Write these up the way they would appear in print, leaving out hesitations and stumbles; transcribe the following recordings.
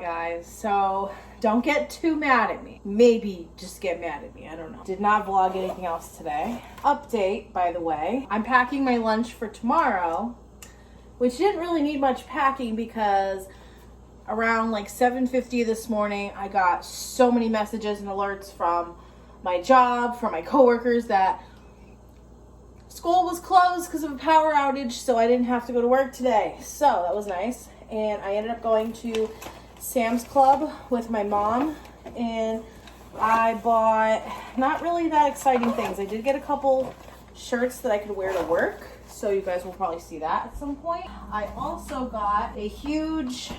guys, so don't get too mad at me. Maybe just get mad at me, I don't know. Did not vlog anything else today. Update, by the way, I'm packing my lunch for tomorrow, which didn't really need much packing because around like 7:50 this morning, I got so many messages and alerts from my job, from my coworkers that school was closed because of a power outage, so I didn't have to go to work today. So that was nice. And I ended up going to Sam's Club with my mom, and I bought not really that exciting things. I did get a couple shirts that I could wear to work, so you guys will probably see that at some point. I also got a huge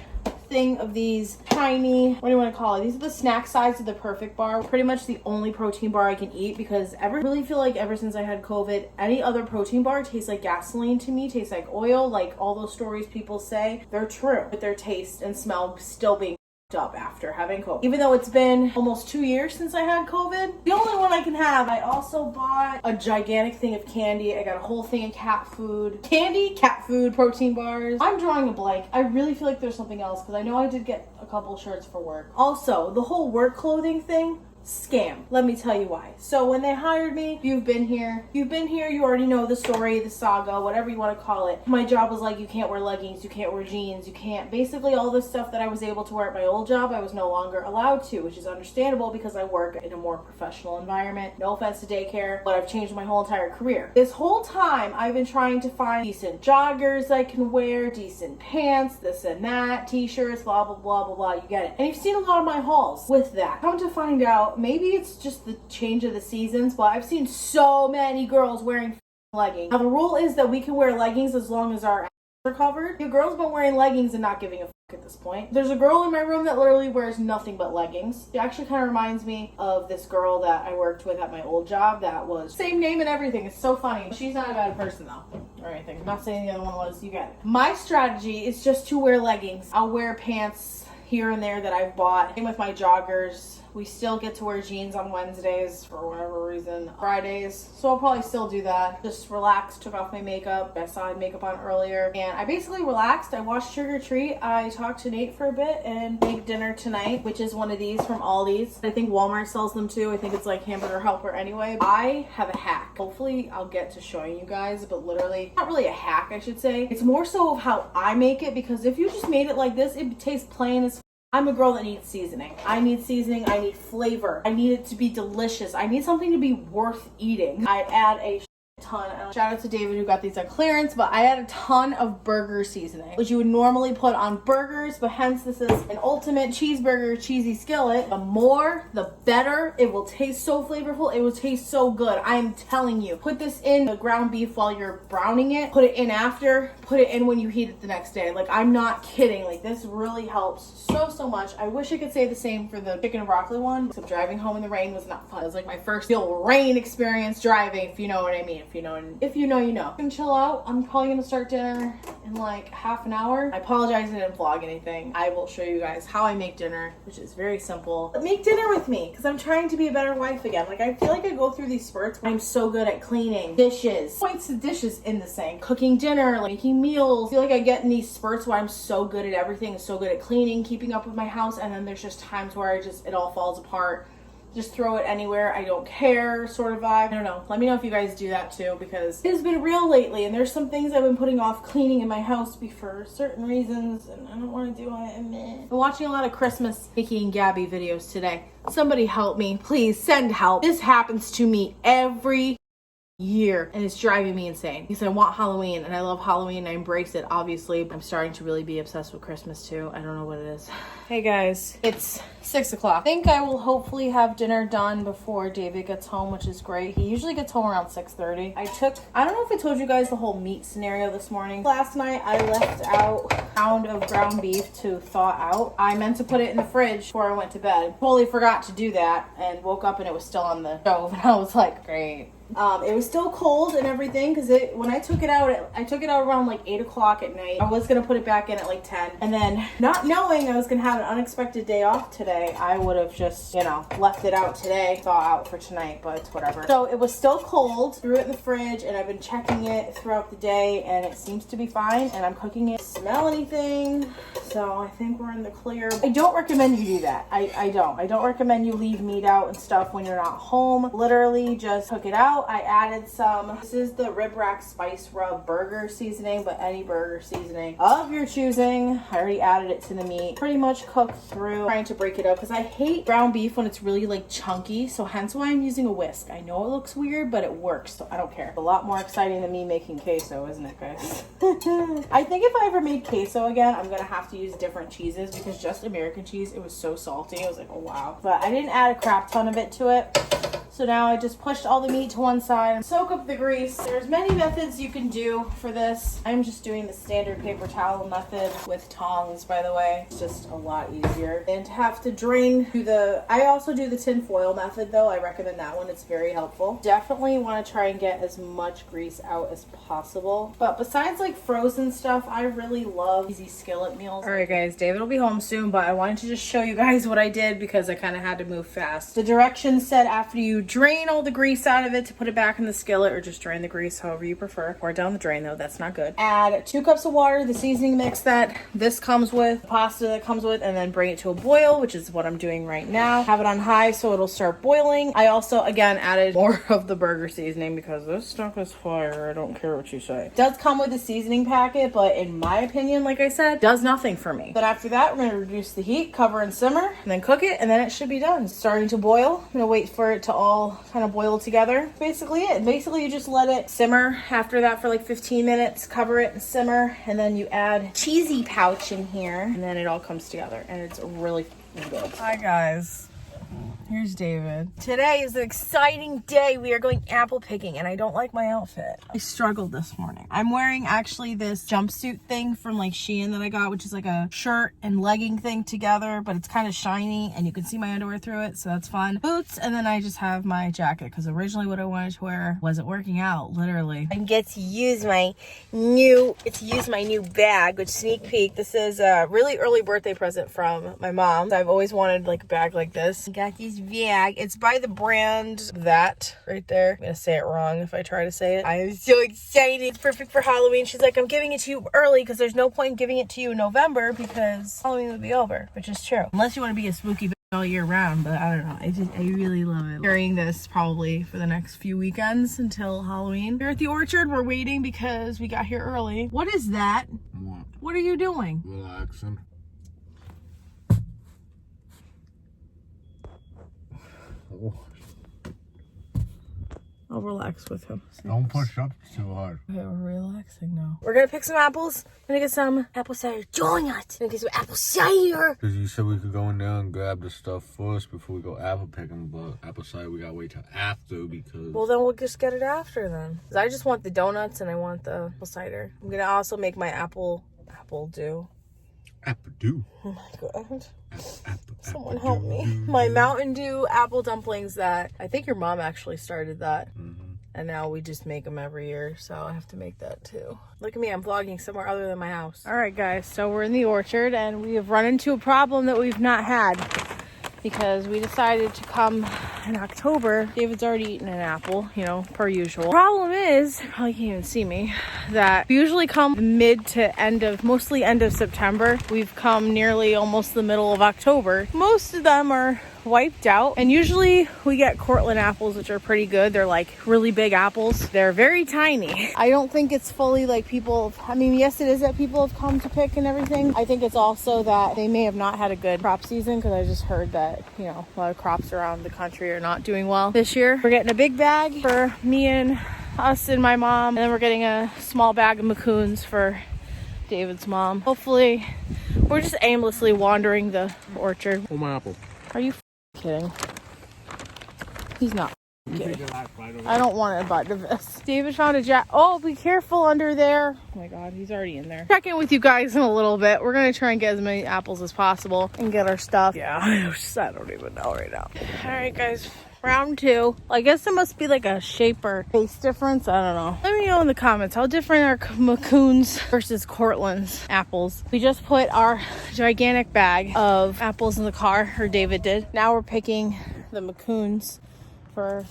thing of these tiny, what do you want to call it? These are the snack size of the Perfect Bar. Pretty much the only protein bar I can eat because I really feel like ever since I had COVID, any other protein bar tastes like gasoline to me, tastes like oil, like all those stories people say, they're true, with their taste and smell still being up after having COVID. Even though it's been almost 2 years since I had COVID, the only one I can have. I also bought a gigantic thing of candy. I got a whole thing of cat food, protein bars. I'm drawing a blank. I really feel like there's something else because I know I did get a couple shirts for work. Also, the whole work clothing thing, scam. Let me tell you why. So when they hired me, you've been here, you already know the story, the saga, whatever you want to call it. My job was like, you can't wear leggings, you can't wear jeans, you can't, basically all this stuff that I was able to wear at my old job, I was no longer allowed to, which is understandable because I work in a more professional environment. No offense to daycare, but I've changed my whole entire career. This whole time, I've been trying to find decent joggers I can wear, decent pants, this and that, t-shirts, blah, blah, blah, blah, blah, you get it. And you've seen a lot of my hauls with that. Come to find out, maybe it's just the change of the seasons, but I've seen so many girls wearing leggings. Now the rule is that we can wear leggings as long as our ass are covered. You girls been wearing leggings and not giving a at this point. There's a girl in my room that literally wears nothing but leggings. She actually kind of reminds me of this girl that I worked with at my old job that was same name and everything. It's so funny. She's not a bad person though, or anything. I'm not saying the other one was, you get it. My strategy is just to wear leggings. I'll wear pants here and there that I've bought. Same with my joggers. We still get to wear jeans on Wednesdays for whatever reason. Fridays. So I'll probably still do that. Just relaxed, took off my makeup. I saw I had makeup on earlier. And I basically relaxed. I watched Trick or Treat. I talked to Nate for a bit and made dinner tonight, which is one of these from Aldi's. I think Walmart sells them too. I think it's like Hamburger Helper anyway. I have a hack. Hopefully I'll get to showing you guys, but literally, not really a hack I should say. It's more so of how I make it, because if you just made it like this, it tastes plain as I'm a girl that needs seasoning. I need seasoning, I need flavor. I need it to be delicious. I need something to be worth eating. I add a ton. Shout out to David who got these on clearance, but I add a ton of burger seasoning, which you would normally put on burgers, but hence this is an ultimate cheeseburger cheesy skillet. The more, the better. It will taste so flavorful. It will taste so good. I am telling you. Put this in the ground beef while you're browning it. Put it in after. Put it in when you heat it the next day. Like, I'm not kidding. Like, this really helps so much. I wish I could say the same for the chicken and broccoli one. So driving home in the rain was not fun. It was like my first real rain experience driving, if you know what I mean. If you know, you know. I can chill out. I'm probably gonna start dinner in like half an hour. I apologize I didn't vlog anything. I will show you guys how I make dinner, which is very simple. But make dinner with me, because I'm trying to be a better wife again. Like, I feel like I go through these spurts where I'm so good at cleaning dishes, points the dishes in the sink, cooking dinner, like making meals. I feel like I get in these spurts where I'm so good at everything, so good at cleaning, keeping up with my house, and then there's just times where it all falls apart. Just throw it anywhere, I don't care sort of vibe. I don't know. Let me know if you guys do that too, because it has been real lately, and there's some things I've been putting off cleaning in my house for certain reasons, and I don't want to do it. I've been watching a lot of Christmas Vicky and Gabby videos today. Somebody help me. Please send help. This happens to me every year and it's driving me insane because I want Halloween and I love Halloween and I embrace it, obviously. I'm starting to really be obsessed with Christmas too. I don't know what it is. Hey guys, it's 6 o'clock. I think I will hopefully have dinner done before David gets home, which is great. He usually gets home around 6:30. I don't know if I told you guys the whole meat scenario this morning. Last night I left out a pound of ground beef to thaw out. I meant to put it in the fridge before I went to bed. Totally forgot to do that and woke up and it was still on the stove and I was like, great. It was still cold and everything because when I took it out around like 8 o'clock at night. I was gonna put it back in at like 10, and then not knowing I was gonna have an unexpected day off today, I would have just, you know, left it out today, thaw out for tonight, but it's whatever. So it was still cold, threw it in the fridge, and I've been checking it throughout the day, and it seems to be fine, and I'm cooking it. Smell anything? So I think we're in the clear. I don't recommend you do that. I don't recommend you leave meat out and stuff when you're not home. Literally just cook it out. I added some, this is the Rib Rack Spice Rub burger seasoning, but any burger seasoning of your choosing. I already added it to the meat. Pretty much cooked through, trying to break it up because I hate ground beef when it's really like chunky, so hence why I'm using a whisk. I know it looks weird, but it works, so I don't care. A lot more exciting than me making queso, isn't it, guys? I think if I ever made queso again, I'm gonna have to use different cheeses because just American cheese, it was so salty. I was like, oh wow. But I didn't add a crap ton of it to it. So now I just pushed all the meat to one side and soak up the grease. There's many methods you can do for this. I'm just doing the standard paper towel method with tongs, by the way. It's just a lot easier. And to have to drain through I also do the tin foil method though. I recommend that one. It's very helpful. Definitely want to try and get as much grease out as possible. But besides like frozen stuff, I really love easy skillet meals. All right guys, David will be home soon, but I wanted to just show you guys what I did because I kind of had to move fast. The directions said after you drain all the grease out of it to put it back in the skillet, or just drain the grease however you prefer. Pour it down the drain though, that's not good. Add 2 cups of water, the seasoning mix that this comes with, the pasta that comes with, and then bring it to a boil, which is what I'm doing right now. Have it on high so it'll start boiling. I also again added more of the burger seasoning because this stuff is fire. I don't care what you say. It does come with a seasoning packet, but in my opinion, like I said, does nothing for me. Then after that, we're gonna reduce the heat, cover and simmer, and then cook it, and then it should be done. It's starting to boil. I'm gonna wait for it to all kind of boil together. Basically it. Basically you just let it simmer after that for like 15 minutes, cover it and simmer, and then you add cheesy pouch in here, and then it all comes together, and it's really good. Hi guys. Here's David. Today is an exciting day. We are going apple picking, and I don't like my outfit. I struggled this morning. I'm wearing actually this jumpsuit thing from like Shein that I got, which is like a shirt and legging thing together, but it's kind of shiny and you can see my underwear through it, so that's fun. Boots, and then I just have my jacket because originally what I wanted to wear wasn't working out, literally. I get to use my new bag, which sneak peek. This is a really early birthday present from my mom. I've always wanted like a bag like this. I got these bag. It's by the brand that right there. I'm gonna say it wrong if I try to say it. I am so excited. It's perfect for Halloween. She's like, I'm giving it to you early because there's no point in giving it to you in November because Halloween will be over, which is true. Unless you want to be a spooky bitch all year round, but I don't know. I really love it. Carrying this probably for the next few weekends until Halloween. We're at the orchard. We're waiting because we got here early. What is that? What are you doing? Relaxing. I'll relax with him. Don't push up too hard. Okay, we're relaxing now. We're gonna pick some apples. We're gonna get some apple cider. Join us. We're gonna get some apple cider. Because you said we could go in there and grab the stuff first before we go apple picking, but apple cider we gotta wait till after because... Well, then we'll just get it after then. Because I just want the donuts and I want the apple cider. I'm gonna also make my apple dew. Apple dew? Oh my god. Someone help me. My Mountain Dew apple dumplings that I think your mom actually started that. And now we just make them every year, so I have to make that too. Look at me, I'm vlogging somewhere other than my house. All right guys, so we're in the orchard and we have run into a problem that we've not had because we decided to come in October. David's already eaten an apple, you know, per usual. Problem is, you probably can't even see me, that we usually come mostly end of September. We've come nearly almost the middle of October. Most of them are wiped out, and usually we get Cortland apples, which are pretty good. They're like really big apples. They're very tiny. I don't think it's fully like yes it is that people have come to pick and everything. I think it's also that they may have not had a good crop season, because I just heard that, you know, a lot of crops around the country are not doing well this year. We're getting a big bag for me and us and my mom, and then we're getting a small bag of macoons for David's mom. Hopefully, we're just aimlessly wandering the orchard. Oh, my apple. Are you kidding? He's not kidding. I don't want to bite of this. David found a oh, be careful under there. Oh my god, he's already in there. Check in with you guys in a little bit. We're gonna try and get as many apples as possible and get our stuff. Yeah, I don't even know right now. All right guys, round 2. I guess it must be like a shape or taste difference. I don't know. Let me know in the comments how different are Macoons versus Cortland's apples. We just put our gigantic bag of apples in the car, or David did. Now we're picking the Macoons for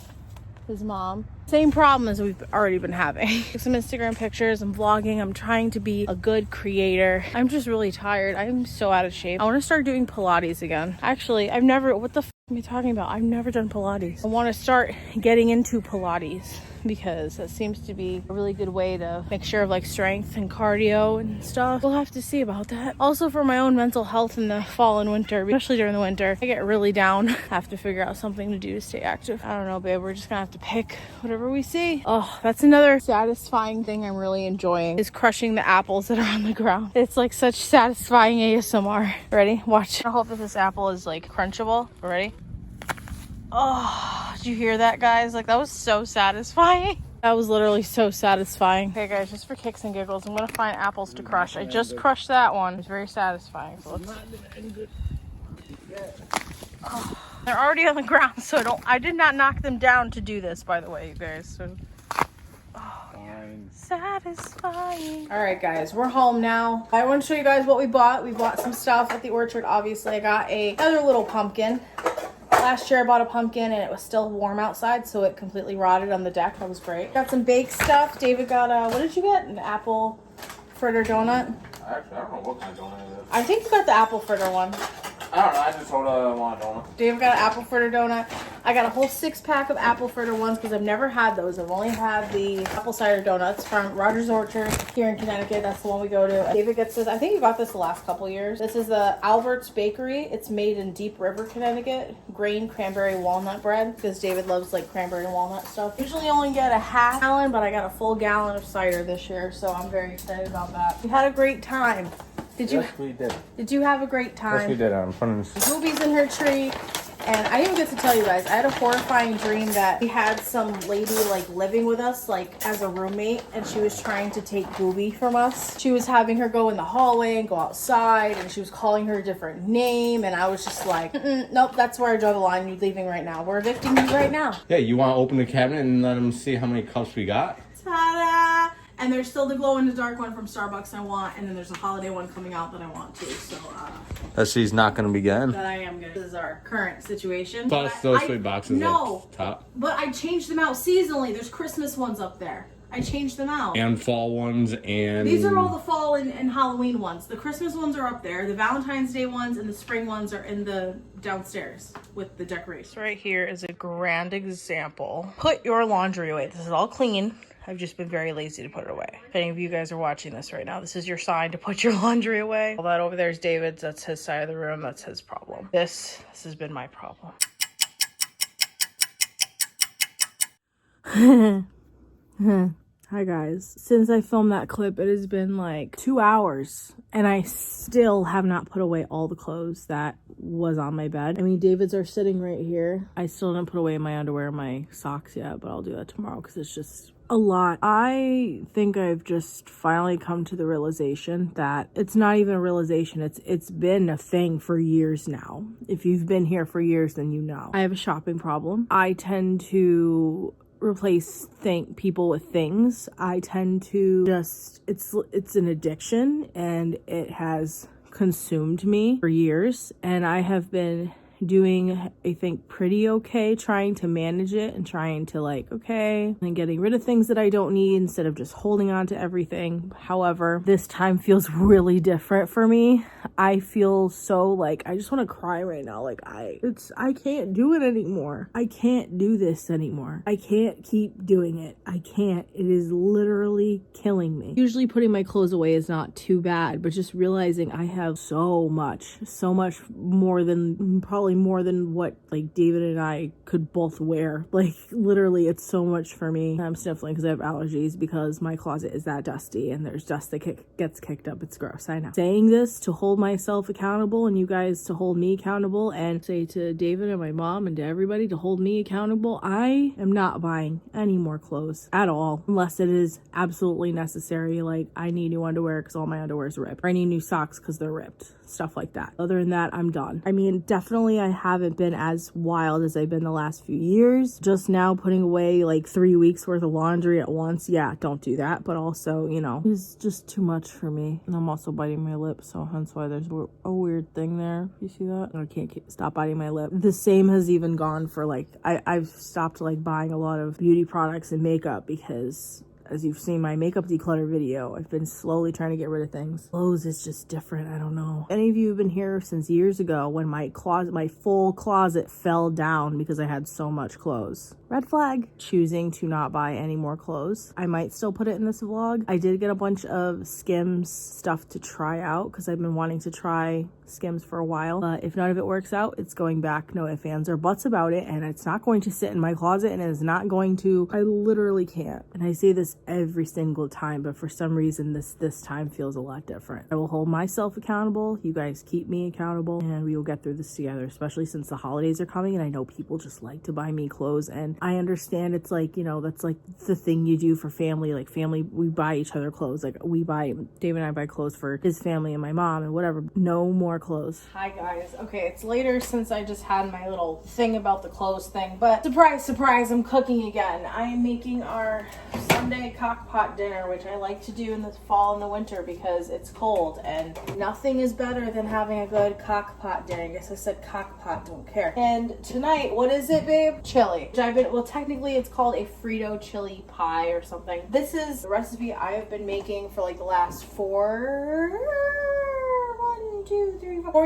his mom. Same problem as we've already been having. Some Instagram pictures, I'm vlogging, I'm trying to be a good creator. I'm just really tired. I'm so out of shape. I want to start doing Pilates again. Actually, what the f am I talking about? I've never done Pilates. I want to start getting into Pilates because that seems to be a really good way to make sure of like strength and cardio and stuff. We'll have to see about that. Also for my own mental health in the fall and winter, especially during the winter, I get really down. I have to figure out something to do to stay active. I don't know, babe. We're just gonna have to pick whatever we see. Oh, that's another satisfying thing I'm really enjoying is crushing the apples that are on the ground. It's like such satisfying ASMR. Ready? Watch. I hope that this apple is like crunchable. Ready? Oh, did you hear that, guys? Like, that was so satisfying. That was literally so satisfying. Okay, guys, just for kicks and giggles, I'm gonna find apples to crush. I just crushed that one. It's very satisfying. So let's... Oh, they're already on the ground, so I did not knock them down to do this, by the way, you guys. So, oh, yeah. Satisfying. All right, guys, we're home now. I want to show you guys what we bought. We bought some stuff at the orchard. Obviously, I got another little pumpkin. Last year I bought a pumpkin and it was still warm outside, so it completely rotted on the deck. That was great. Got some baked stuff. David got what did you get? An apple fritter donut? Actually, I don't know what kind of donut it is. I think you got the apple fritter one. I don't know. I just told her I want a donut. David got an apple fritter donut. I got a whole 6-pack of apple fritter ones because I've never had those. I've only had the apple cider donuts from Rogers Orchard here in Connecticut. That's the one we go to. David gets this. I think you got this the last couple years. This is the Albert's Bakery. It's made in Deep River, Connecticut. Grain cranberry walnut bread because David loves like cranberry and walnut stuff. Usually only get a half gallon, but I got a full gallon of cider this year, so I'm very excited about that. We had a great time. Yes, we did. Did you have a great time? Yes, we did. I'm fun. Booby's in her tree. And I didn't even get to tell you guys, I had a horrifying dream that we had some lady like living with us, like as a roommate, and she was trying to take Booby from us. She was having her go in the hallway and go outside, and she was calling her a different name, and I was just like, nope, that's where I draw the line. You're leaving right now. We're evicting you right now. Yeah, you want to open the cabinet and let them see how many cups we got? Ta-da! And there's still the glow-in-the-dark one from Starbucks I want, and then there's a holiday one coming out that I want too, so That she's not going to be getting. that I am good. This is our current situation. Plus those sweet boxes no, up top. But I changed them out seasonally. There's Christmas ones up there. I changed them out. And fall ones and... These are all the fall and Halloween ones. The Christmas ones are up there. The Valentine's Day ones and the spring ones are in the downstairs with the decorations. Right here is a grand example. Put your laundry away. This is all clean. I've just been very lazy to put it away. If any of you guys are watching this right now, this is your sign to put your laundry away. All that over there is David's. That's his side of the room. That's his problem. This has been my problem. Hi guys. Since I filmed that clip, it has been like 2 hours and I still have not put away all the clothes that was on my bed. I mean, David's are sitting right here. I still didn't put away my underwear and my socks yet, but I'll do that tomorrow because it's just a lot. I think I've just finally come to the realization that it's not even a realization. It's been a thing for years now. If you've been here for years, then you know. I have a shopping problem. I tend to replace people with things. I tend to just, it's an addiction and it has consumed me for years, and I have been doing, I think, pretty okay trying to manage it and trying to like, okay, and getting rid of things that I don't need instead of just holding on to everything. However, this time feels really different for me. I feel so like, I just want to cry right now. Like I can't do it anymore. I can't do this anymore. I can't keep doing it. I can't. It is literally killing me. Usually putting my clothes away is not too bad, but just realizing I have so much more than, probably more than what like David and I could both wear. Like literally it's so much for me. I'm sniffling because I have allergies because my closet is that dusty and there's dust that gets kicked up. It's gross, I know. Saying this to hold myself accountable and you guys to hold me accountable, and say to David and my mom and to everybody to hold me accountable, I am not buying any more clothes at all unless it is absolutely necessary. Like I need new underwear because all my underwear is ripped, or I need new socks because they're ripped, stuff like that. Other than that, I'm done. I mean, definitely Recently, I haven't been as wild as I've been the last few years. Just now putting away like 3 weeks worth of laundry at once. Yeah, don't do that. But also, you know, it's just too much for me. And I'm also biting my lip, so hence why there's a weird thing there. You see that? I can't stop biting my lip. The same has even gone for like, I've stopped like buying a lot of beauty products and makeup because, as you've seen my makeup declutter video, I've been slowly trying to get rid of things. Clothes is just different. I don't know. Any of you have been here since years ago when my full closet fell down because I had so much clothes. Red flag. Choosing to not buy any more clothes. I might still put it in this vlog. I did get a bunch of Skims stuff to try out because I've been wanting to try Skims for a while. But if none of it works out, it's going back. No ifs, ands, or buts about it. And it's not going to sit in my closet, and it is not going to. I literally can't. And I say this every single time, but for some reason this time feels a lot different. I will hold myself accountable. You guys keep me accountable, and we will get through this together, especially since the holidays are coming. And I know people just like to buy me clothes, and I understand it's like, you know, that's like the thing you do for family. Like family, we buy each other clothes. Like Dave and I buy clothes for his family and my mom and whatever. No more clothes. Hi guys. Okay, it's later since I just had my little thing about the clothes thing, but surprise, surprise, I'm cooking again. I am making our Sunday cockpot dinner, which I like to do in the fall and the winter because it's cold, and nothing is better than having a good cockpot dinner. I guess I said cockpot, don't care. And tonight, what is it, babe? Chili. Well, technically it's called a Frito chili pie or something. This is the recipe I have been making for like the last 4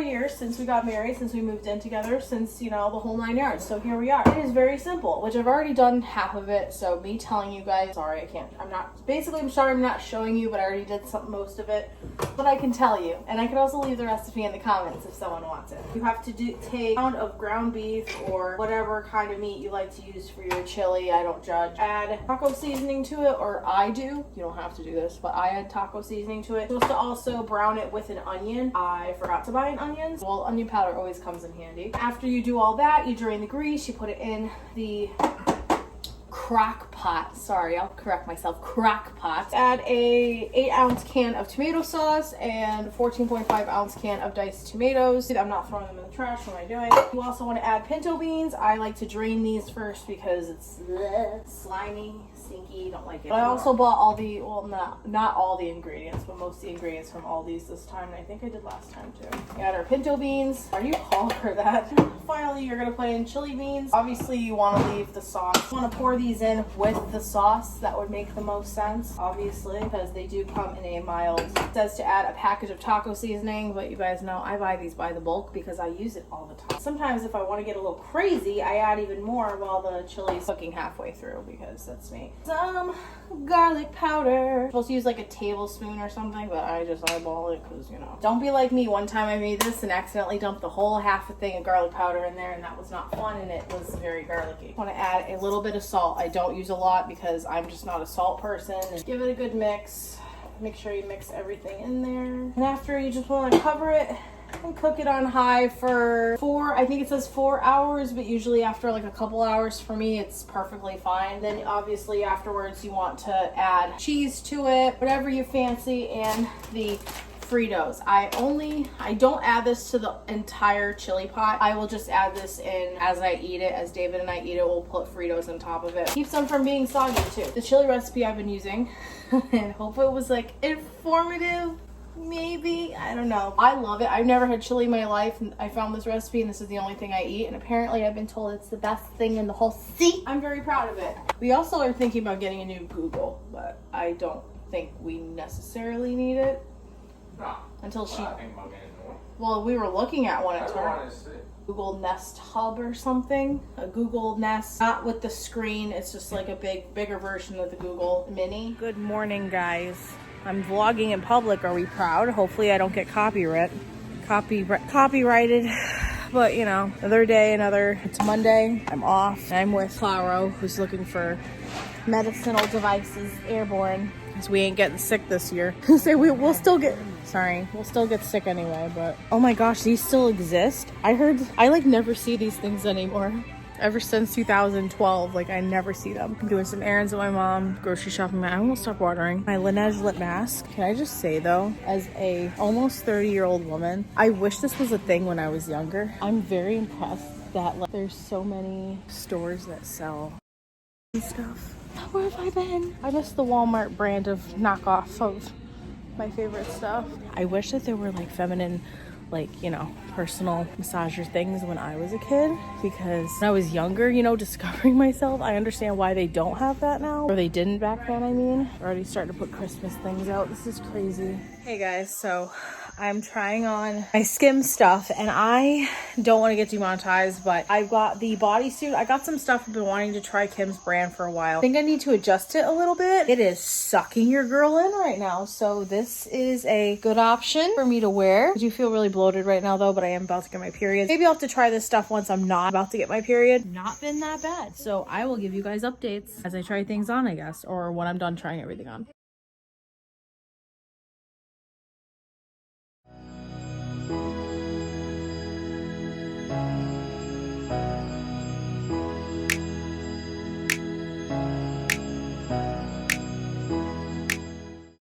years since we got married, since we moved in together, since, you know, the whole 9 yards. So here we are. It is very simple, which I've already done half of it. So me telling you guys, sorry, I'm sorry I'm not showing you, but I already did most of it. But I can tell you, and I can also leave the recipe in the comments if someone wants it. You have to take a pound of ground beef or whatever kind of meat you like to use for your chili. I don't judge. Add taco seasoning to it, or I do. You don't have to do this, but I add taco seasoning to it. You're supposed to also brown it with an onion. I forgot to buy an onion. Well, onion powder always comes in handy. After you do all that, you drain the grease, you put it in the crock pot. Sorry, I'll correct myself. Crock pot. Add a 8-ounce can of tomato sauce and 14.5-ounce can of diced tomatoes. I'm not throwing them in the trash. What am I doing? You also want to add pinto beans. I like to drain these first because it's slimy, stinky. Don't like it. But I also bought all the, well, not all the ingredients, but most of the ingredients from Aldi's this time, and I think I did last time too. You add our pinto beans. Are you calling for that? Finally, you're gonna put in chili beans. Obviously, you want to leave the sauce. You want to pour these in with the sauce. That would make the most sense, obviously, because they do come in a mild. It says to add a package of taco seasoning, but you guys know I buy these by the bulk because I use it all the time. Sometimes if I want to get a little crazy, I add even more while the chili's cooking halfway through because that's me. Some garlic powder. I'm supposed to use like a tablespoon or something, but I just eyeball it because, you know. Don't be like me. One time I made this and accidentally dumped the whole half a thing of garlic powder in there, and that was not fun, and it was very garlicky. I want to add a little bit of salt. I don't use a lot because I'm just not a salt person. And give it a good mix. Make sure you mix everything in there. And after, you just want to cover it and cook it on high for 4 hours, but usually after like a couple hours for me, it's perfectly fine. Then obviously afterwards you want to add cheese to it, whatever you fancy, and the Fritos. I don't add this to the entire chili pot. I will just add this in as I eat it. As David and I eat it, we'll put Fritos on top of it. Keeps them from being soggy too. The chili recipe I've been using, and hope it was like informative. Maybe, I don't know. I love it. I've never had chili in my life, and I found this recipe, and this is the only thing I eat, and apparently I've been told it's the best thing in the whole sea. I'm very proud of it. We also are thinking about getting a new Google, but I don't think we necessarily need it. No. Until she... I think about getting one. Well, we were looking at one at first. Google Nest Hub or something. A Google Nest, not with the screen. It's just like a bigger version of the Google Mini. Good morning, guys. I'm vlogging in public. Are we proud? Hopefully I don't get copyrighted. But, you know, another day, it's Monday. I'm off. I'm with Claro, who's looking for medicinal devices airborne, because we ain't getting sick this year. We'll still get sick anyway, but oh my gosh, these still exist. I like never see these things anymore. ever since 2012. Like, I never see them. I'm doing some errands with my mom, grocery shopping. I won't stop watering. My Laneige lip mask. Can I just say though, as a almost 30-year-old woman, I wish this was a thing when I was younger. I'm very impressed that like, there's so many stores that sell stuff. Where have I been? I miss the Walmart brand of knockoff of my favorite stuff. I wish that there were like feminine, like, you know, personal massager things when I was a kid, because when I was younger, you know, discovering myself, I understand why they don't have that now, or they didn't back then. I mean, they're already starting to put Christmas things out. This is crazy. Hey guys, so I'm trying on my Skim stuff and I don't want to get demonetized, but I got the bodysuit. I got some stuff I've been wanting to try Kim's brand for a while. I think I need to adjust it a little bit. It is sucking your girl in right now. So this is a good option for me to wear. I do feel really bloated right now though, but I am about to get my period. Maybe I'll have to try this stuff once I'm not about to get my period. Not been that bad. So I will give you guys updates as I try things on, I guess, or when I'm done trying everything on.